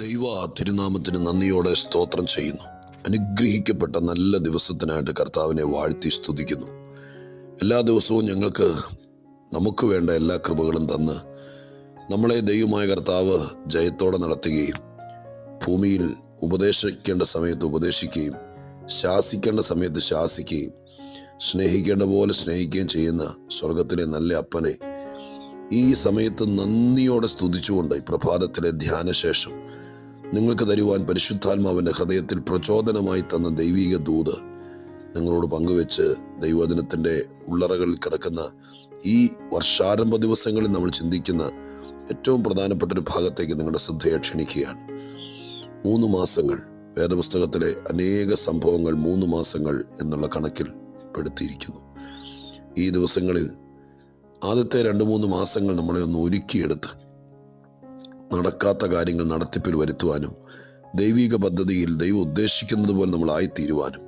ദൈവ തിരുനാമത്തിന് നന്ദിയോടെ സ്തോത്രം ചെയ്യുന്നു. അനുഗ്രഹിക്കപ്പെട്ട നല്ല ദിവസത്തിനായിട്ട് കർത്താവിനെ വാഴ്ത്തി സ്തുതിക്കുന്നു. എല്ലാ ദിവസവും നമുക്ക് വേണ്ട എല്ലാ കൃപകളും തന്ന് നമ്മളെ ദൈവമായ കർത്താവ് ജയത്തോടെ നടത്തുകയും ഭൂമിയിൽ ഉപദേശിക്കേണ്ട സമയത്ത് ഉപദേശിക്കുകയും ശാസിക്കേണ്ട സമയത്ത് ശാസിക്കുകയും സ്നേഹിക്കേണ്ട പോലെ സ്നേഹിക്കുകയും ചെയ്യുന്ന സ്വർഗത്തിലെ നല്ല അപ്പനെ ഈ സമയത്ത് നന്ദിയോടെ സ്തുതിച്ചുകൊണ്ട് ഈ പ്രഭാതത്തിലെ ധ്യാനശേഷം നിങ്ങൾക്ക് തരുവാൻ പരിശുദ്ധാത്മാവിൻ്റെ ഹൃദയത്തിൽ പ്രചോദനമായി തന്ന ദൈവിക ദൂത് നിങ്ങളോട് പങ്കുവെച്ച് ദൈവവചനത്തിൻ്റെ ഉള്ളറകളിൽ കിടക്കുന്ന ഈ വർഷാരംഭ ദിവസങ്ങളിൽ നമ്മൾ ചിന്തിക്കുന്ന ഏറ്റവും പ്രധാനപ്പെട്ട ഒരു ഭാഗത്തേക്ക് നിങ്ങളുടെ ശ്രദ്ധയെ ക്ഷണിക്കുകയാണ്. 3 മാസങ്ങൾ, വേദപുസ്തകത്തിലെ അനേക സംഭവങ്ങൾ 3 മാസങ്ങൾ എന്നുള്ള കണക്കിൽ പെടുത്തിയിരിക്കുന്നു. ഈ ദിവസങ്ങളിൽ ആദ്യത്തെ 2-3 മാസങ്ങൾ നമ്മളെ ഒന്ന് ഒരുക്കിയെടുത്ത് നടക്കാത്ത കാര്യങ്ങൾ നടത്തിപ്പിൽ വരുത്തുവാനും ദൈവിക പദ്ധതിയിൽ ദൈവം ഉദ്ദേശിക്കുന്നത് പോലെ നമ്മളായിത്തീരുവാനും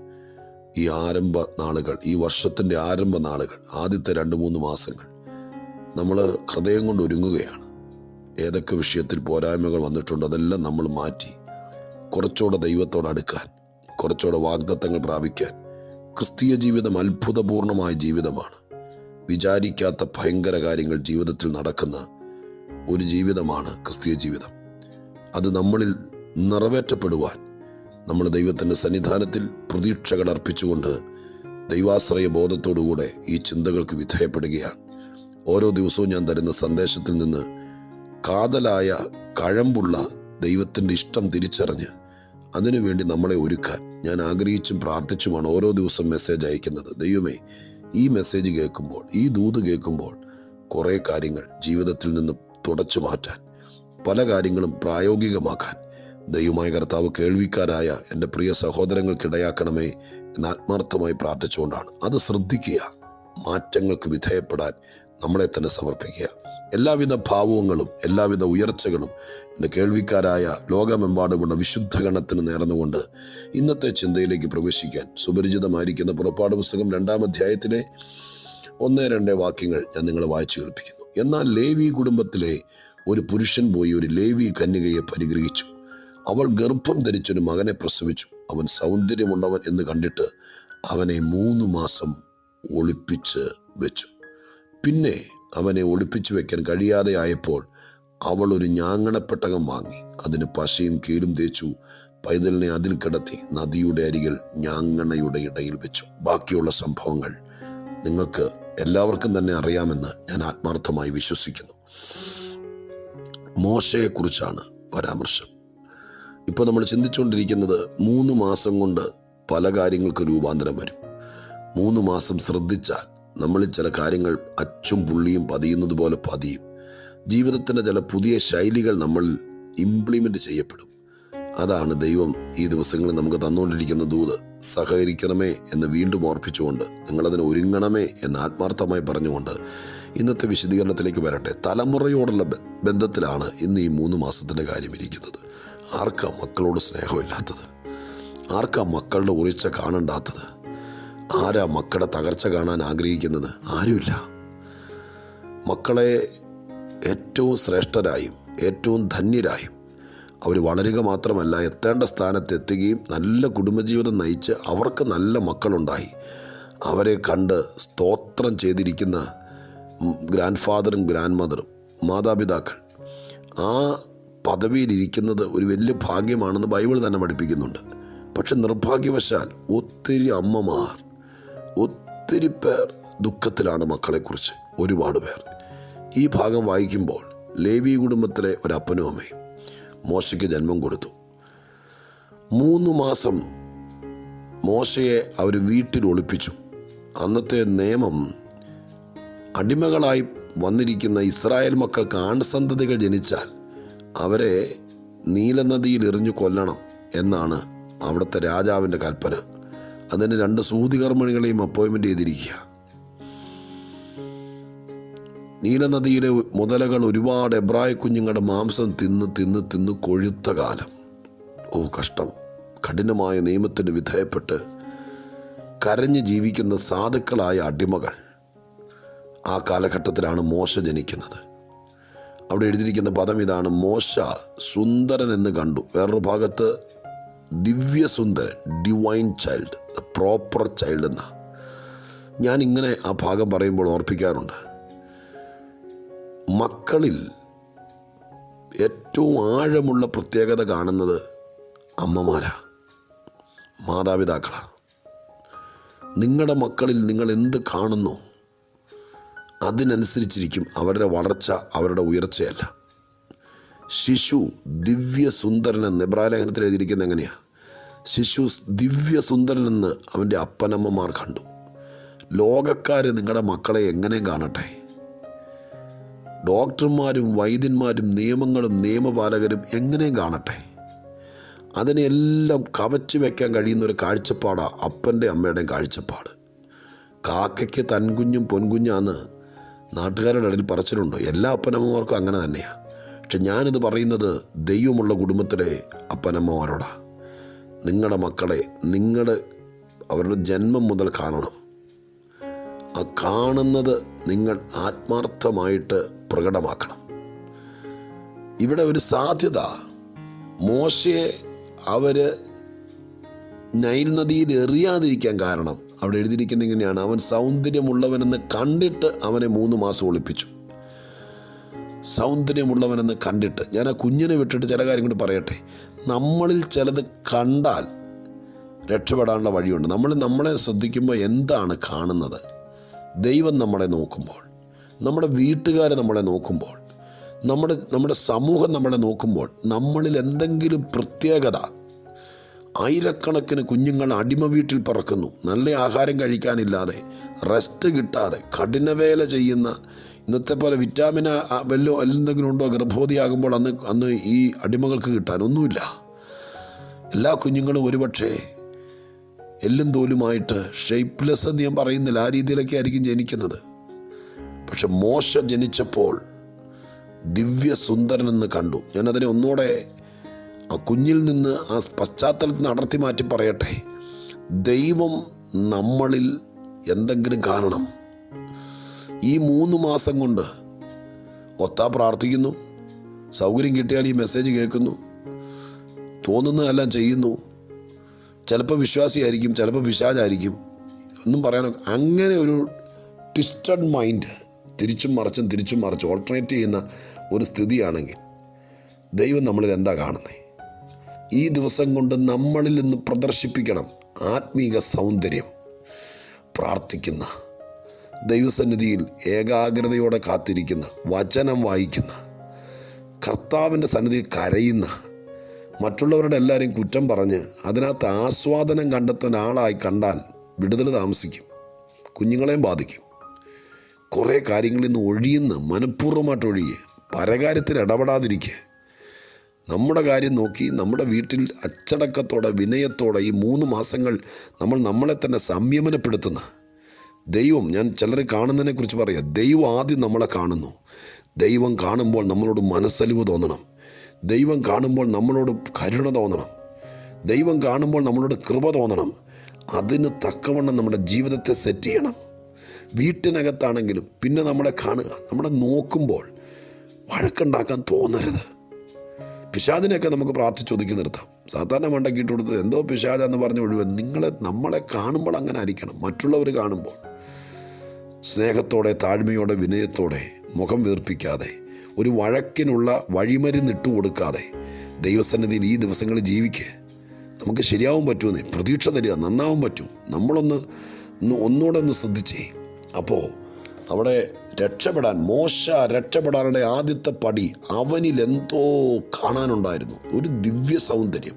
ഈ ആരംഭ നാളുകൾ, ഈ വർഷത്തിൻ്റെ ആരംഭ നാളുകൾ, ആദ്യത്തെ 2-3 മാസങ്ങൾ നമ്മൾ ഹൃദയം കൊണ്ട് ഒരുങ്ങുകയാണ്. ഏതൊക്കെ വിഷയത്തിൽ പോരായ്മകൾ വന്നിട്ടുണ്ടോ അതെല്ലാം നമ്മൾ മാറ്റി കുറച്ചുകൂടെ ദൈവത്തോട് അടുക്കാൻ, കുറച്ചുകൂടെ വാഗ്ദത്തങ്ങൾ പ്രാപിക്കാൻ. ക്രിസ്തീയ ജീവിതം അത്ഭുതപൂർണമായ ജീവിതമാണ്. വിചാരിക്കാത്ത ഭയങ്കര കാര്യങ്ങൾ ജീവിതത്തിൽ നടക്കുന്ന ഒരു ജീവിതമാണ് ക്രിസ്തീയ ജീവിതം. അത് നമ്മളിൽ നിറവേറ്റപ്പെടുവാൻ നമ്മൾ ദൈവത്തിൻ്റെ സന്നിധാനത്തിൽ പ്രതീക്ഷകൾ അർപ്പിച്ചുകൊണ്ട് ദൈവാശ്രയ ബോധത്തോടുകൂടെ ഈ ചിന്തകൾക്ക് വിധേയപ്പെടുകയാണ്. ഓരോ ദിവസവും ഞാൻ തരുന്ന സന്ദേശത്തിൽ നിന്ന് കാതലായ കഴമ്പുള്ള ദൈവത്തിൻ്റെ ഇഷ്ടം തിരിച്ചറിഞ്ഞ് അതിനുവേണ്ടി നമ്മളെ ഒരുക്കാൻ ഞാൻ ആഗ്രഹിച്ചും പ്രാർത്ഥിച്ചുമാണ് ഓരോ ദിവസവും മെസ്സേജ് അയക്കുന്നത്. ദൈവമേ, ഈ മെസ്സേജ് കേൾക്കുമ്പോൾ, ഈ ദൂത് കേൾക്കുമ്പോൾ കുറേ കാര്യങ്ങൾ ജീവിതത്തിൽ നിന്ന് തുടച്ചു മാറ്റാൻ, പല കാര്യങ്ങളും പ്രായോഗികമാക്കാൻ ദൈവമായ കർത്താവ് കേൾവിക്കാരായ എൻ്റെ പ്രിയ സഹോദരങ്ങൾക്കിടയാക്കണമേ എന്ന് ആത്മാർത്ഥമായി പ്രാർത്ഥിച്ചുകൊണ്ടാണ്. അത് ശ്രദ്ധിക്കുക, മാറ്റങ്ങൾക്ക് വിധേയപ്പെടാൻ നമ്മളെ തന്നെ സമർപ്പിക്കുക. എല്ലാവിധ ഭാവങ്ങളും എല്ലാവിധ ഉയർച്ചകളും എൻ്റെ കേൾവിക്കാരായ ലോകമെമ്പാടുമുള്ള വിശുദ്ധ ഗണത്തിന് നേർന്നുകൊണ്ട് ഇന്നത്തെ ചിന്തയിലേക്ക് പ്രവേശിക്കാൻ സുപരിചിതമായിരിക്കുന്ന പുറപ്പാട് പുസ്തകം 2-ാം അധ്യായത്തിലെ 1-2 വാക്യങ്ങൾ ഞാൻ നിങ്ങളെ വായിച്ചു കേൾപ്പിക്കുന്നു. എന്നാൽ ലേവി കുടുംബത്തിലെ ഒരു പുരുഷൻ പോയി ഒരു ലേവി കന്യകയെ പരിഗ്രഹിച്ചു. അവൾ ഗർഭം ധരിച്ചൊരു മകനെ പ്രസവിച്ചു. അവൻ സൗന്ദര്യമുള്ളവൻ എന്ന് കണ്ടിട്ട് അവനെ 3 മാസം ഒളിപ്പിച്ച് വെച്ചു. പിന്നെ അവനെ ഒളിപ്പിച്ചു വെക്കാൻ കഴിയാതെ ആയപ്പോൾ അവൾ ഒരു ഞാങ്ങണപ്പെട്ടകം വാങ്ങി അതിന് പശയും കീലും തേച്ചു പൈതലിനെ അതിൽ കിടത്തി നദിയുടെ അരികിൽ ഞാങ്ങണയുടെ ഇടയിൽ വെച്ചു. ബാക്കിയുള്ള സംഭവങ്ങൾ നിങ്ങൾക്ക് എല്ലാവർക്കും തന്നെ അറിയാമെന്ന് ഞാൻ ആത്മാർത്ഥമായി വിശ്വസിക്കുന്നു. മോശയെക്കുറിച്ചാണ് പരാമർശം. ഇപ്പോൾ നമ്മൾ ചിന്തിച്ചുകൊണ്ടിരിക്കുന്നത് 3 മാസം കൊണ്ട് പല കാര്യങ്ങൾക്ക് രൂപാന്തരം വരും. 3 മാസം ശ്രദ്ധിച്ചാൽ നമ്മളിൽ ചില കാര്യങ്ങൾ അച്ചും പുള്ളിയും പതിയുന്നത് പോലെ പതിയും. ജീവിതത്തിൻ്റെ ചില പുതിയ ശൈലികൾ നമ്മൾ ഇംപ്ലിമെൻ്റ് ചെയ്യപ്പെടും. അതാണ് ദൈവം ഈ ദിവസങ്ങളിൽ നമുക്ക് തന്നുകൊണ്ടിരിക്കുന്ന ദൂത്. സഹകരിക്കണമേ എന്ന് വീണ്ടും ഓർപ്പിച്ചുകൊണ്ട്, നിങ്ങളതിന് ഒരുങ്ങണമേ എന്ന് ആത്മാർത്ഥമായി പറഞ്ഞുകൊണ്ട് ഇന്നത്തെ വിശദീകരണത്തിലേക്ക് വരട്ടെ. തലമുറയോടുള്ള ബന്ധത്തിലാണ് ഇന്ന് ഈ 3 മാസത്തിൻ്റെ കാര്യം ഇരിക്കുന്നത്. ആർക്കാ മക്കളോട് സ്നേഹമില്ലാത്തത്? ആർക്കാ മക്കളുടെ ഉയർച്ച കാണണ്ടാത്തത്? ആരാ മക്കളുടെ തകർച്ച കാണാൻ ആഗ്രഹിക്കുന്നത്? ആരുമില്ല. മക്കളെ ഏറ്റവും ശ്രേഷ്ഠരായും ഏറ്റവും ധന്യരായും അവർ വളരുക മാത്രമല്ല, എത്തേണ്ട സ്ഥാനത്ത് എത്തുകയും നല്ല കുടുംബജീവിതം നയിച്ച് അവർക്ക് നല്ല മക്കളുണ്ടായി അവരെ കണ്ട് സ്തോത്രം ചെയ്തിരിക്കുന്ന ഗ്രാൻഡ് ഫാദറും ഗ്രാൻഡ് മദറും, മാതാപിതാക്കൾ, ആ പദവിയിലിരിക്കുന്നത് ഒരു വലിയ ഭാഗ്യമാണെന്ന് ബൈബിൾ തന്നെ പഠിപ്പിക്കുന്നുണ്ട്. പക്ഷെ നിർഭാഗ്യവശാൽ ഒത്തിരി അമ്മമാർ, ഒത്തിരി പേർ ദുഃഖത്തിലാണ് മക്കളെക്കുറിച്ച്. ഒരുപാട് പേർ. ഈ ഭാഗം വായിക്കുമ്പോൾ ലേവി കുടുംബത്തിലെ ഒരപ്പനും അമ്മയും മോശയ്ക്ക് ജന്മം കൊടുത്തു. 3 മാസം മോശയെ അവർ വീട്ടിൽ ഒളിപ്പിച്ചു. അന്നത്തെ നിയമം, അടിമകളായി വന്നിരിക്കുന്ന ഇസ്രായേൽ മക്കൾക്ക് ആൺസന്തതികൾ ജനിച്ചാൽ അവരെ നീലനദിയിൽ എറിഞ്ഞു കൊല്ലണം എന്നാണ് അവിടുത്തെ രാജാവിൻ്റെ കൽപ്പന. അതിന് 2 സൂതികർമ്മിണികളെയും അപ്പോയിൻമെൻ്റ് ചെയ്തിരിക്കുക. നീലനദിയിലെ മുതലകൾ ഒരുപാട് എബ്രായ കുഞ്ഞുങ്ങളുടെ മാംസം തിന്ന് കൊഴുത്ത കാലം. കഷ്ടം. കഠിനമായ നിയമത്തിന് വിധേയപ്പെട്ട് കരഞ്ഞ് ജീവിക്കുന്ന സാധുക്കളായ അടിമകൾ. ആ കാലഘട്ടത്തിലാണ് മോശ ജനിക്കുന്നത്. അവിടെ എഴുതിയിരിക്കുന്ന പദം ഇതാണ്: മോശ സുന്ദരൻ എന്ന് കണ്ടു. വേറൊരു ഭാഗത്ത് ദിവ്യസുന്ദരൻ, divine child, the proper child എന്ന. ഞാനിങ്ങനെ ആ ഭാഗം പറയുമ്പോൾ ഓർപ്പിക്കാറുണ്ട്, മക്കളിൽ ഏറ്റവും ആഴമുള്ള പ്രത്യേകത കാണുന്നത് അമ്മമാരാ, മാതാപിതാക്കളാ. നിങ്ങളുടെ മക്കളിൽ നിങ്ങൾ എന്ത് കാണുന്നു അതിനനുസരിച്ചിരിക്കും അവരുടെ വളർച്ച, അവരുടെ ഉയർച്ചയല്ല. ശിശു ദിവ്യസുന്ദരനെന്ന് എബ്രായ ലേഖനത്തിൽ എഴുതിയിരിക്കുന്നത് എങ്ങനെയാണ്? ശിശു ദിവ്യസുന്ദരനെന്ന് അവൻ്റെ അപ്പനമ്മമാർ കണ്ടു. ലോകക്കാർ നിങ്ങളുടെ മക്കളെ എങ്ങനെയും കാണട്ടെ, ഡോക്ടർമാരും വൈദ്യന്മാരും നിയമങ്ങളും നിയമപാലകരും എങ്ങനെയും കാണട്ടെ, അതിനെല്ലാം കവച്ചു വയ്ക്കാൻ കഴിയുന്നൊരു കാഴ്ചപ്പാടാണ് അപ്പൻ്റെ അമ്മയുടെയും കാഴ്ചപ്പാട്. കാക്കയ്ക്ക് തൻകുഞ്ഞും പൊൻകുഞ്ഞാന്ന് നാട്ടുകാരുടെ ഇടയിൽ പറച്ചിലുണ്ടോ? എല്ലാ അപ്പനമ്മമാർക്കും അങ്ങനെ തന്നെയാണ്. പക്ഷെ ഞാനിത് പറയുന്നത് ദൈവമുള്ള കുടുംബത്തിലെ അപ്പനമ്മമാരോടാണ്. നിങ്ങളുടെ മക്കളെ നിങ്ങൾ അവരുടെ ജന്മം മുതൽ കാണണം. ആ കാണുന്നത് നിങ്ങൾ ആത്മാർത്ഥമായിട്ട് പ്രകടമാക്കണം. ഇവിടെ ഒരു സാധ്യത, മോശയെ അവർ നൈൽ നദിയിൽ എറിയാതിരിക്കാൻ കാരണം അവിടെ എഴുതിയിരിക്കുന്നത് ഇങ്ങനെയാണ്: അവൻ സൗന്ദര്യമുള്ളവനെന്ന് കണ്ടിട്ട് അവനെ 3 മാസം ഒളിപ്പിച്ചു. സൗന്ദര്യമുള്ളവനെന്ന് കണ്ടിട്ട്. ഞാൻ ആ കുഞ്ഞിനെ വിട്ടിട്ട് ചില കാര്യം കൂടി പറയട്ടെ. നമ്മളിൽ ചിലത് കണ്ടാൽ രക്ഷപ്പെടാനുള്ള വഴിയുണ്ട്. നമ്മളെ ശ്രദ്ധിക്കുമ്പോൾ എന്താണ് കാണുന്നത്? ദൈവം നമ്മളെ നോക്കുമ്പോൾ, നമ്മുടെ വീട്ടുകാർ നമ്മളെ നോക്കുമ്പോൾ, നമ്മുടെ സമൂഹം നമ്മളെ നോക്കുമ്പോൾ നമ്മളിൽ എന്തെങ്കിലും പ്രത്യേകത. ആയിരക്കണക്കിന് കുഞ്ഞുങ്ങൾ അടിമ വീട്ടിൽ പറക്കുന്നു, നല്ല ആഹാരം കഴിക്കാനില്ലാതെ, റെസ്റ്റ് കിട്ടാതെ, കഠിനവേല ചെയ്യുന്ന. ഇന്നത്തെ പോലെ വിറ്റാമിൻ എന്തെങ്കിലും ഉണ്ടോ ഗർഭവതിയാകുമ്പോൾ? അന്ന് ഈ അടിമകൾക്ക് കിട്ടാനൊന്നുമില്ല. എല്ലാ കുഞ്ഞുങ്ങളും ഒരുപക്ഷെ എല്ലും തോലുമായിട്ട് ഷേപ്പ്ലെസ് എന്ന് ഞാൻ പറയുന്നില്ല, ആ രീതിയിലൊക്കെ ആയിരിക്കും ജനിക്കുന്നത്. പക്ഷെ മോശ ജനിച്ചപ്പോൾ ദിവ്യസുന്ദരനെന്ന് കണ്ടു. ഞാനതിനെ ഒന്നുകൂടെ ആ കുഞ്ഞിൽ നിന്ന് ആ പശ്ചാത്തലത്തിൽ നിന്ന് അടർത്തി മാറ്റി പറയട്ടെ. ദൈവം നമ്മളിൽ എന്തെങ്കിലും കാണണം. ഈ 3 മാസം കൊണ്ട് ഒത്താ പ്രാർത്ഥിക്കുന്നു, സൗകര്യം കിട്ടിയാൽ ഈ മെസ്സേജ് കേൾക്കുന്നു, തോന്നുന്നതെല്ലാം ചെയ്യുന്നു. ചിലപ്പോൾ വിശ്വാസിയായിരിക്കും, ചിലപ്പോൾ പിശാചായിരിക്കും, ഒന്നും പറയാനോ. അങ്ങനെ ഒരു ട്വിസ്റ്റഡ് മൈൻഡ്, തിരിച്ചും മറിച്ചും ഓൾട്ടർനേറ്റ് ചെയ്യുന്ന ഒരു സ്ഥിതിയാണെങ്കിൽ ദൈവം നമ്മളിൽ എന്താ കാണുന്നത്? ഈ ദിവസം കൊണ്ട് നമ്മളിൽ നിന്ന് പ്രദർശിപ്പിക്കണം ആത്മീക സൗന്ദര്യം. പ്രാർത്ഥിക്കുന്ന, ദൈവസന്നിധിയിൽ ഏകാഗ്രതയോടെ കാത്തിരിക്കുന്ന, വചനം വായിക്കുന്ന, കർത്താവിൻ്റെ സന്നിധിയിൽ കരയുന്ന, മറ്റുള്ളവരുടെ എല്ലാവരെയും കുറ്റം പറഞ്ഞ് അതിനകത്ത് ആസ്വാദനം കണ്ടെത്തുന്ന ആളായി കണ്ടാൽ വിടുതൽ താമസിക്കും, കുഞ്ഞുങ്ങളെയും ബാധിക്കും. കുറേ കാര്യങ്ങളിൽ നിന്ന് ഒഴിയുന്ന, മനഃപൂർവ്വമായിട്ട് ഒഴിയുക, പരകാര്യത്തിൽ ഇടപെടാതിരിക്കുക. നമ്മുടെ കാര്യം നോക്കി നമ്മുടെ വീട്ടിൽ അച്ചടക്കത്തോടെ വിനയത്തോടെ ഈ 3 മാസങ്ങൾ നമ്മളെ തന്നെ സംയമനപ്പെടുത്തുന്ന ദൈവം. ഞാൻ ചിലർ കാണുന്നതിനെക്കുറിച്ച് പറയാം. ദൈവം ആദ്യം നമ്മളെ കാണുന്നു. ദൈവം കാണുമ്പോൾ നമ്മളോട് മനസ്സലിവ് തോന്നണം. ദൈവം കാണുമ്പോൾ നമ്മളോട് കരുണ തോന്നണം. ദൈവം കാണുമ്പോൾ നമ്മളോട് കൃപ തോന്നണം. അതിന് തക്കവണ്ണം നമ്മുടെ ജീവിതത്തെ സെറ്റ് ചെയ്യണം. വീട്ടിനകത്താണെങ്കിലും പിന്നെ നമ്മളെ കാണുക, നമ്മളെ നോക്കുമ്പോൾ വഴക്കുണ്ടാക്കാൻ തോന്നരുത്. പിശാചിനെയൊക്കെ നമുക്ക് പ്രാർത്ഥിച്ചൊതുക്കി നിർത്താം. സാധാരണ മണ്ടക്കിട്ട് കൊടുത്ത് എന്തോ പിശാചെന്ന് പറഞ്ഞ് ഒഴിവ്. നമ്മളെ കാണുമ്പോൾ അങ്ങനെ ആയിരിക്കണം. മറ്റുള്ളവർ കാണുമ്പോൾ സ്നേഹത്തോടെ, താഴ്മയോടെ, വിനയത്തോടെ, മുഖം വീർപ്പിക്കാതെ, ഒരു വഴക്കിനുള്ള വഴിമരുന്നിട്ട് കൊടുക്കാതെ ദൈവസന്നിധിയിൽ ഈ ദിവസങ്ങളിൽ ജീവിക്കുക. നമുക്ക് ശരിയാവും പറ്റുമെന്നേ പ്രതീക്ഷ തരിക, നന്നാവും പറ്റും. ഒന്നുകൂടെ ഒന്ന് ശ്രദ്ധിച്ചേ. അപ്പോൾ അവിടെ മോശ രക്ഷപ്പെടാനുള്ള ആദ്യത്തെ പടി, അവനിൽ എന്തോ കാണാനുണ്ടായിരുന്നു, ഒരു ദിവ്യ സൗന്ദര്യം.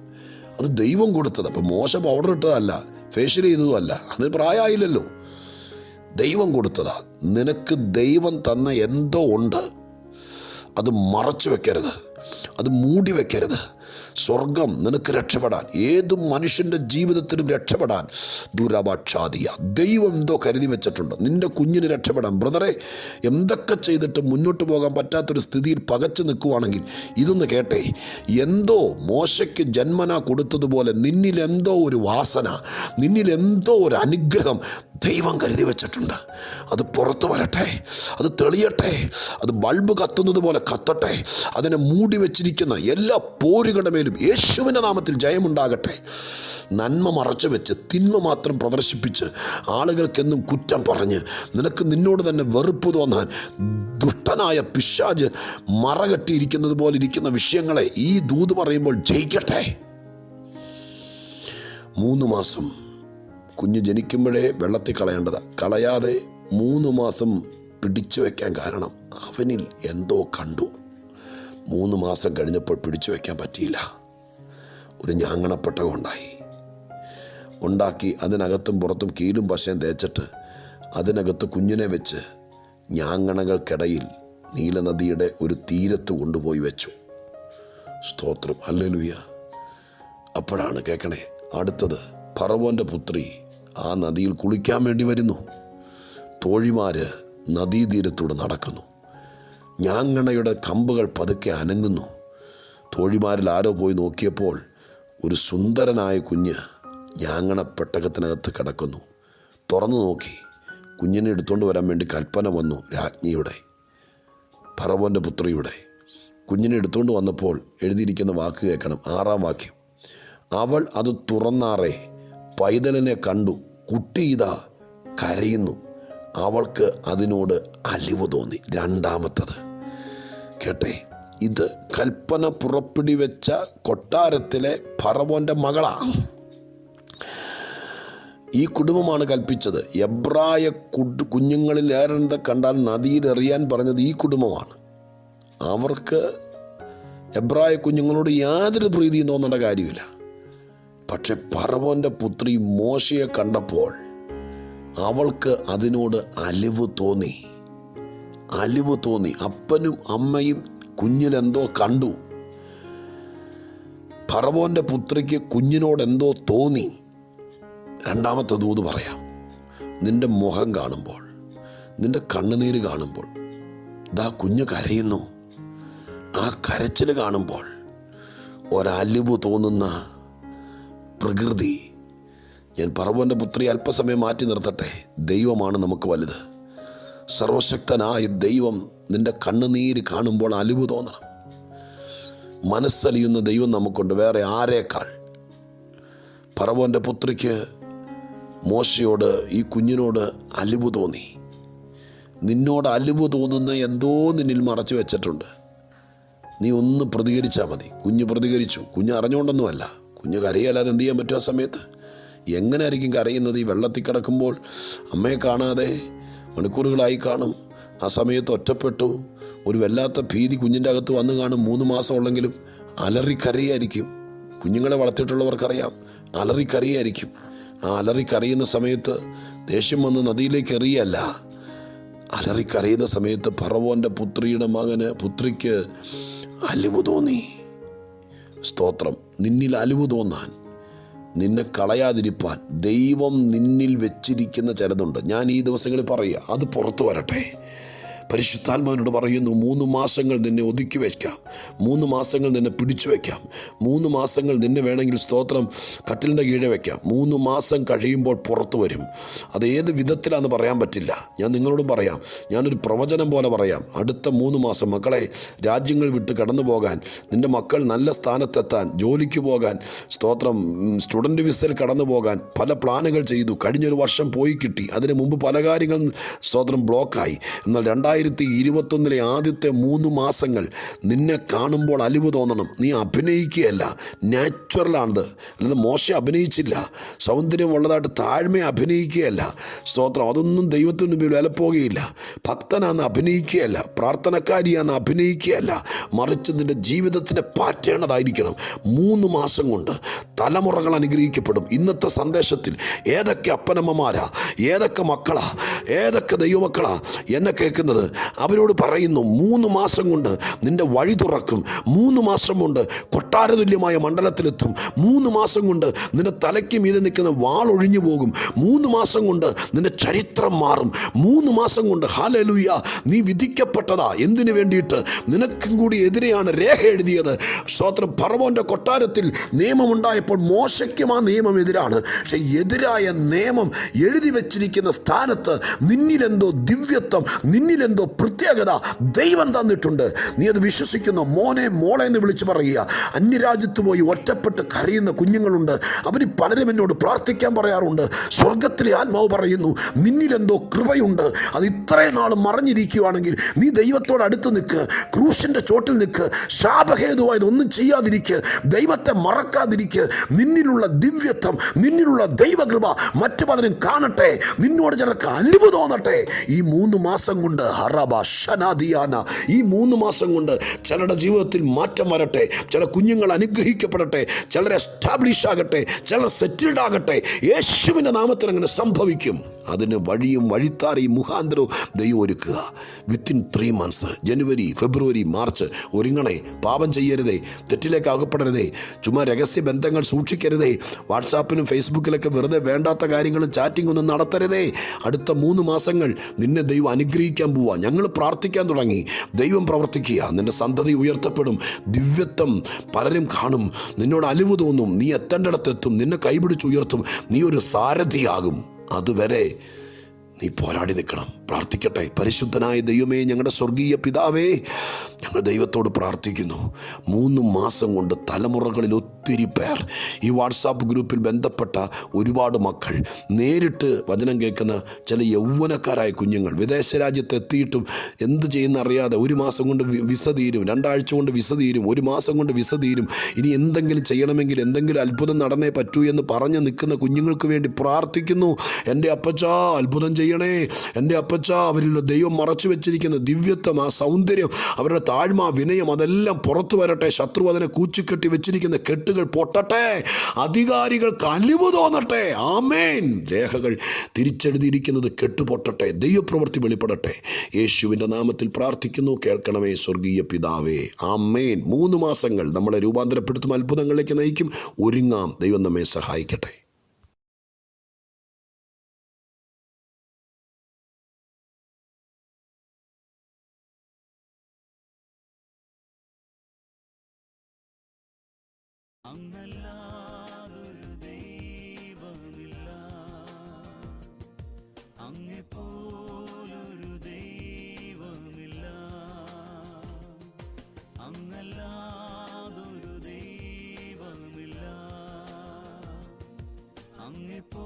അത് ദൈവം കൊടുത്തത്. അപ്പം മോശ പൗഡർ ഇട്ടതല്ല, ഫേഷ്യൽ ചെയ്തതുമല്ല, അതിന് പ്രായമായില്ലല്ലോ. ദൈവം കൊടുത്തതാ. നിനക്ക് ദൈവം തന്ന എന്തോ ഉണ്ട്, അത് മറച്ചു വെക്കരുത്, അത് മൂടി വെക്കരുത്. സ്വർഗം നിനക്ക് രക്ഷപ്പെടാൻ, ഏത് മനുഷ്യൻ്റെ ജീവിതത്തിലും രക്ഷപ്പെടാൻ ദുരപക്ഷാദിയ ദൈവം എന്തോ കരുതി വെച്ചിട്ടുണ്ട്. നിൻ്റെ കുഞ്ഞിന് രക്ഷപ്പെടാൻ. ബ്രദറെ, എന്തൊക്കെ ചെയ്തിട്ട് മുന്നോട്ട് പോകാൻ പറ്റാത്തൊരു സ്ഥിതിയിൽ പകച്ചു നിൽക്കുവാണെങ്കിൽ ഇതൊന്ന് കേട്ടെ. എന്തോ മോശയ്ക്ക് ജന്മന കൊടുത്തതുപോലെ നിന്നിലെന്തോ ഒരു വാസന, നിന്നിലെന്തോ ഒരു അനുഗ്രഹം ദൈവം കരുതി വെച്ചിട്ടുണ്ട്. അത് പുറത്തു വരട്ടെ, അത് തെളിയട്ടെ, അത് ബൾബ് കത്തുന്നത് പോലെ കത്തട്ടെ. അതിനെ മൂടി വെച്ചിരിക്കുന്ന എല്ലാ പോരുകളുടെ മേലും യേശുവിൻ്റെ നാമത്തിൽ ജയമുണ്ടാകട്ടെ. നന്മ മറച്ചു വെച്ച് തിന്മ മാത്രം പ്രദർശിപ്പിച്ച് ആളുകൾക്കെന്നും കുറ്റം പറഞ്ഞ് നിന്നോട് തന്നെ വെറുപ്പ് തോന്നാൻ ദുഷ്ടനായ പിശാച് മറകെട്ടിയിരിക്കുന്നത് പോലെ ഇരിക്കുന്ന വിഷയങ്ങളെ ഈ ദൂത് പറയുമ്പോൾ ജയിക്കട്ടെ. 3 മാസം കുഞ്ഞ് ജനിക്കുമ്പോഴേ വെള്ളത്തിൽ കളയാതെ 3 മാസം പിടിച്ചു വയ്ക്കാൻ കാരണം അവനിൽ എന്തോ കണ്ടു. 3 മാസം കഴിഞ്ഞപ്പോൾ പിടിച്ചു വയ്ക്കാൻ പറ്റിയില്ല. ഒരു ഞാങ്ങണപ്പെട്ടകം ഉണ്ടാക്കി അതിനകത്തും പുറത്തും കീലും പശയും തേച്ചിട്ട് അതിനകത്ത് കുഞ്ഞിനെ വെച്ച് ഞാങ്ങണകൾക്കിടയിൽ നീലനദിയുടെ ഒരു തീരത്ത് കൊണ്ടുപോയി വെച്ചു. സ്തോത്രം, ഹല്ലേലൂയ. അപ്പോഴാണ് കേൾക്കണേ, അടുത്തത് ഫറവോൻ്റെ പുത്രി ആ നദിയിൽ കുളിക്കാൻ വേണ്ടി വരുന്നു. തോഴിമാര് നദീതീരത്തൂടെ നടക്കുന്നു. ഞാങ്ങണയുടെ കമ്പുകൾ പതുക്കെ അനങ്ങുന്നു. തോഴിമാരിൽ ആരോ പോയി നോക്കിയപ്പോൾ ഒരു സുന്ദരനായ കുഞ്ഞ് ഞാങ്ങണ പെട്ടകത്തിനകത്ത് കിടക്കുന്നു. തുറന്നു നോക്കി. കുഞ്ഞിനെ എടുത്തുകൊണ്ട് വരാൻ വേണ്ടി കൽപ്പന വന്നു രാജ്ഞിയുടെ, ഫറവോൻ്റെ പുത്രിയുടെ. കുഞ്ഞിനെ എടുത്തുകൊണ്ട് വന്നപ്പോൾ എഴുതിയിരിക്കുന്ന വാക്ക് കേൾക്കണം, 6-ാം വാക്യം. അവൾ അത് തുറന്നാറേ പൈതലിനെ കണ്ടു, കുട്ടി ഇതാ കരയുന്നു. അവൾക്ക് അതിനോട് അലിവ് തോന്നി. 2-ാമത്തത് കേട്ടെ, ഇത് കൽപ്പന പുറപ്പെടുവി വെച്ച കൊട്ടാരത്തിലെ ഫറവോൻ്റെ മകളാണ്. ഈ കുടുംബമാണ് കൽപ്പിച്ചത്. എബ്രായ കുഞ്ഞുങ്ങളിൽ ഏറെ കണ്ടാൽ നദിയിലെറിയാൻ പറഞ്ഞത് ഈ കുടുംബമാണ്. അവർക്ക് എബ്രായ കുഞ്ഞുങ്ങളോട് യാതൊരു പ്രീതിയും തോന്നേണ്ട കാര്യമില്ല. പക്ഷെ ഫറവോൻ്റെ പുത്രി മോശയെ കണ്ടപ്പോൾ അവൾക്ക് അതിനോട് അലിവ് തോന്നി. അപ്പനും അമ്മയും കുഞ്ഞിലെന്തോ കണ്ടു. ഫറവോൻ്റെ പുത്രിക്ക് കുഞ്ഞിനോട് എന്തോ തോന്നി. 2-ാമത്തെ ദൂത് പറയാം. നിന്റെ മുഖം കാണുമ്പോൾ, നിന്റെ കണ്ണുനീര് കാണുമ്പോൾ, ദാ കുഞ്ഞ് കരയുന്നു. ആ കരച്ചിൽ കാണുമ്പോൾ ഒരലിവ് തോന്നുന്ന പ്രകൃതി. ഞാൻ ഫറവോൻ്റെ പുത്രി അല്പസമയം മാറ്റി നിർത്തട്ടെ. ദൈവമാണ് നമുക്ക് വലുത്. സർവശക്തനായ ദൈവം നിന്റെ കണ്ണുനീര് കാണുമ്പോൾ അലിവ് തോന്നണം. മനസ്സലിയുന്ന ദൈവം നമുക്കുണ്ട്, വേറെ ആരേക്കാൾ. ഫറവോൻ്റെ പുത്രിക്ക് മോശയോട്, ഈ കുഞ്ഞിനോട് അലിവ് തോന്നി. നിന്നോട് അലിവ് തോന്നുന്ന എന്തോ നിന്നിൽ മറച്ചു വെച്ചിട്ടുണ്ട്. നീ ഒന്ന് പ്രതികരിച്ചാൽ മതി. കുഞ്ഞ് പ്രതികരിച്ചു. കുഞ്ഞ് അറിഞ്ഞുകൊണ്ടൊന്നുമല്ല. കുഞ്ഞ് കരയല്ലാതെ എന്ത് ചെയ്യാൻ പറ്റും? ആ സമയത്ത് എങ്ങനെ ആയിരിക്കും കരയുന്നത്? ഈ വെള്ളത്തിൽ കിടക്കുമ്പോൾ അമ്മയെ കാണാതെ മണിക്കൂറുകളായി കാണും. ആ സമയത്ത് ഒറ്റപ്പെട്ടു. ഒരു വല്ലാത്ത ഭീതി കുഞ്ഞിൻ്റെ അകത്ത് വന്നു കാണും. 3 മാസം ഉള്ളെങ്കിലും അലറിക്കരയായിരിക്കും. കുഞ്ഞുങ്ങളെ വളർത്തിയിട്ടുള്ളവർക്കറിയാം, അലറിക്കരയായിരിക്കും. ആ അലറിക്കരയുന്ന സമയത്ത് ദേഷ്യം വന്ന് നദിയിലേക്ക് എറിയല്ല. അലറിക്കരയുന്ന സമയത്ത് ഫറവോൻ്റെ പുത്രിക്ക് അലിവ് തോന്നി. സ്തോത്രം. നിന്നിൽ അലിവ് തോന്നാൻ, നിന്നെ കളയാതിരിപ്പാൻ ദൈവം നിന്നിൽ വെച്ചിരിക്കുന്ന ചിലതുണ്ട്. ഞാൻ ഈ ദിവസങ്ങളിൽ പറയുക, അത് പുറത്തു വരട്ടെ. പരിശുദ്ധാത്മാവിനോട് പറയുന്നു, 3 മാസങ്ങൾ നിന്നെ ഒതുക്കി വയ്ക്കാം, 3 മാസങ്ങൾ നിന്നെ പിടിച്ചു വയ്ക്കാം, 3 മാസങ്ങൾ നിന്നെ വേണമെങ്കിൽ സ്തോത്രം കട്ടിലിൻ്റെ കീഴെ വയ്ക്കാം. 3 മാസം കഴിയുമ്പോൾ പുറത്തു വരും. അത് ഏത് വിധത്തിലാണെന്ന് പറയാൻ പറ്റില്ല. ഞാൻ നിങ്ങളോടും പറയാം, ഞാനൊരു പ്രവചനം പോലെ പറയാം. അടുത്ത 3 മാസം മക്കളെ രാജ്യങ്ങൾ വിട്ട് കടന്നു പോകാൻ, നിൻ്റെ മക്കൾ നല്ല സ്ഥാനത്തെത്താൻ, ജോലിക്ക് പോകാൻ, സ്തോത്രം സ്റ്റുഡൻറ്റ് വിസയിൽ കടന്നു പോകാൻ പല പ്ലാനുകൾ ചെയ്തു. കഴിഞ്ഞൊരു വർഷം പോയി കിട്ടി. അതിന് മുമ്പ് പല കാര്യങ്ങളും സ്തോത്രം ബ്ലോക്കായി. എന്നാൽ 2021 ആദ്യത്തെ 3 മാസങ്ങൾ നിന്നെ കാണുമ്പോൾ അലിവ് തോന്നണം. നീ അഭിനയിക്കുകയല്ല, നാച്ചുറലാണത്. അല്ലാതെ മോശം അഭിനയിച്ചില്ല. സൗന്ദര്യമുള്ളതായിട്ട് താഴ്മയെ അഭിനയിക്കുകയല്ല. സ്തോത്രം. അതൊന്നും ദൈവത്തിന് മുമ്പിൽ വിലപ്പോകുകയില്ല. ഭക്തനാന്ന് അഭിനയിക്കുകയല്ല, പ്രാർത്ഥനക്കാരിയാന്ന് അഭിനയിക്കുകയല്ല, മറിച്ച് നിൻ്റെ ജീവിതത്തിൻ്റെ പാറ്റേണതായിരിക്കണം. 3 മാസം കൊണ്ട് തലമുറകൾ അനുഗ്രഹിക്കപ്പെടും. ഇന്നത്തെ സന്ദേശത്തിൽ ഏതൊക്കെ അപ്പനമ്മമാരാ, ഏതൊക്കെ മക്കളാ, ഏതൊക്കെ ദൈവമക്കളാ എന്നെ കേൾക്കുന്നത്, അവരോട് പറയുന്നു, 3 മാസം കൊണ്ട് നിന്റെ വഴി തുറക്കും, 3 മാസം കൊണ്ട് കൊട്ടാരതുല്യമായ മണ്ഡലത്തിലെത്തും, 3 മാസം കൊണ്ട് നിന്റെ തലയ്ക്ക് മീതെ നിൽക്കുന്ന വാൾ ഒഴിഞ്ഞു പോകും, 3 മാസം കൊണ്ട് നിന്റെ ചരിത്രം മാറും, 3 മാസം കൊണ്ട് ഹല്ലേലൂയ നീ വിധിക്കപ്പെട്ടതാ. എന്തിനു വേണ്ടിയിട്ട്? നിനക്കും കൂടി എതിരെയാണ് രേഖ എഴുതിയത്. സ്തോത്രം. ഫറവോന്റെ കൊട്ടാരത്തിൽ നിയമമുണ്ടായപ്പോൾ മോശയ്ക്കും ആ നിയമം എതിരാണ്. പക്ഷെ എതിരായ നിയമം എഴുതി വെച്ചിരിക്കുന്ന സ്ഥാനത്ത് നിന്നിലെന്തോ ദിവ്യത്വം, നിന്നിലെന്തോ പ്രത്യേകത ദൈവം തന്നിട്ടുണ്ട്. നീ അത് വിശ്വസിക്കുന്നു. മോനെ മോളെ എന്ന് വിളിച്ച് പറയുക. അന്യരാജ്യത്ത് പോയി ഒറ്റപ്പെട്ട് കരയുന്ന കുഞ്ഞുങ്ങളുണ്ട്. അവർ പലരും എന്നോട് പ്രാർത്ഥിക്കാൻ പറയാറുണ്ട്. സ്വർഗത്തിലെ ആത്മാവ് പറയുന്നു, നിന്നിലെന്തോ കൃപയുണ്ട്. അത് ഇത്രയും നാൾ മറഞ്ഞിരിക്കുകയാണെങ്കിൽ നീ ദൈവത്തോട് അടുത്ത് നിൽക്ക്, ക്രൂശിൻ്റെ ചോട്ടിൽ നിൽക്ക്, ശാപഹേതുവായത് ഒന്നും ചെയ്യാതിരിക്കുക, ദൈവത്തെ മറക്കാതിരിക്കുക. നിന്നിലുള്ള ദിവ്യത്വം, നിന്നിലുള്ള ദൈവകൃപ മറ്റു പലരും കാണട്ടെ, നിന്നോട് ചിലർക്ക് അലിവ് തോന്നട്ടെ. ഈ 3 മാസം കൊണ്ട് ഈ 3 മാസം കൊണ്ട് ചിലരുടെ ജീവിതത്തിൽ മാറ്റം വരട്ടെ. ചില കുഞ്ഞുങ്ങൾ അനുഗ്രഹിക്കപ്പെടട്ടെ, ചിലർ എസ്റ്റാബ്ലിഷ് ആകട്ടെ, ചിലർ സെറ്റിൽഡ് ആകട്ടെ. യേശുവിൻ്റെ നാമത്തിൽ അങ്ങനെ സംഭവിക്കും. അതിന് വഴിയും വഴിത്താരയും മുഖാന്തരവും ദൈവം ഒരുക്കുക. വിത്തിൻ 3 months, ജനുവരി, ഫെബ്രുവരി, മാർച്ച് ഒരുങ്ങണേ. പാപം ചെയ്യരുതേ, തെറ്റിലേക്ക് അകപ്പെടരുതേ, ചുമ്മാ രഹസ്യ ബന്ധങ്ങൾ സൂക്ഷിക്കരുതേ, വാട്സാപ്പിലും ഫേസ്ബുക്കിലൊക്കെ വെറുതെ വേണ്ടാത്ത കാര്യങ്ങളും ചാറ്റിംഗ് ഒന്നും നടത്തരുതേ. അടുത്ത 3 മാസങ്ങൾ നിന്നെ ദൈവം അനുഗ്രഹിക്കാൻ പോവുക. ഞങ്ങൾ പ്രാർത്ഥിക്കാൻ തുടങ്ങി. ദൈവം പ്രവർത്തിക്കുക. നിന്റെ സന്തതി ഉയർത്തപ്പെടും. ദിവ്യത്വം പലരും കാണും. നിന്നോട് അലിവ് തോന്നും. നീ എത്തേണ്ടിടത്തെത്തും. നിന്നെ കൈപിടിച്ചുയർത്തും. നീ ഒരു സാരഥിയാകും. അതുവരെ നീ പോരാടി നിൽക്കണം. പ്രാർത്ഥിക്കട്ടെ. പരിശുദ്ധനായ ദൈവമേ, ഞങ്ങളുടെ സ്വർഗീയ പിതാവേ, ഞങ്ങൾ ദൈവത്തോട് പ്രാർത്ഥിക്കുന്നു. 3 മാസം കൊണ്ട് തലമുറകളിൽ ഒത്തിരി പേർ, ഈ വാട്സാപ്പ് ഗ്രൂപ്പിൽ ബന്ധപ്പെട്ട ഒരുപാട് മക്കൾ, നേരിട്ട് വചനം കേൾക്കുന്ന ചില യൗവനക്കാരായ കുഞ്ഞുങ്ങൾ, വിദേശ രാജ്യത്ത് എത്തിയിട്ടും എന്ത് ചെയ്യുന്ന അറിയാതെ 1 മാസം കൊണ്ട് വിസ തീരും, 2 ആഴ്ച കൊണ്ട് വിസ തീരും, 1 മാസം കൊണ്ട് വിസ തീരും, ഇനി എന്തെങ്കിലും ചെയ്യണമെങ്കിൽ എന്തെങ്കിലും അത്ഭുതം നടന്നേ പറ്റൂ എന്ന് പറഞ്ഞ് നിൽക്കുന്ന കുഞ്ഞുങ്ങൾക്ക് വേണ്ടി പ്രാർത്ഥിക്കുന്നു. എൻ്റെ അപ്പച്ചാ അത്ഭുതം ചെയ്യണേ. എൻ്റെ അപ്പച്ചാ അവരിൽ ദൈവം മറച്ചു വെച്ചിരിക്കുന്ന ദിവ്യത്വം, ആ സൗന്ദര്യം, അവരുടെ താഴ്മ, വിനയം, അതെല്ലാം പുറത്തു വരട്ടെ. ശത്രു അതിനെ കൂച്ചിക്കെട്ടി വെച്ചിരിക്കുന്ന കെട്ടുകൾ പൊട്ടട്ടെ. അധികാരികൾക്ക് അലിവ് തോന്നട്ടെ. ആമേൻ. രേഖകൾ തിരിച്ചെഴുതിയിരിക്കുന്നത് കെട്ടുപൊട്ടട്ടെ. ദൈവപ്രവൃത്തി വെളിപ്പെടട്ടെ. യേശുവിൻ്റെ നാമത്തിൽ പ്രാർത്ഥിക്കുന്നു. കേൾക്കണമേ സ്വർഗീയ പിതാവേ. ആമേൻ. 3 മാസങ്ങൾ നമ്മളെ രൂപാന്തരപ്പെടുത്തും, അത്ഭുതങ്ങളിലേക്ക് നയിക്കും. ഒരുങ്ങാം. ദൈവം നമ്മെ സഹായിക്കട്ടെ. അങ്ങല്ലാതൊരു ദൈവമില്ല, അങ്ങെപ്പോലൊരു ദൈവമില്ല, അങ്ങല്ലാതൊരു ദൈവമില്ല, അങ്ങെപ്പോ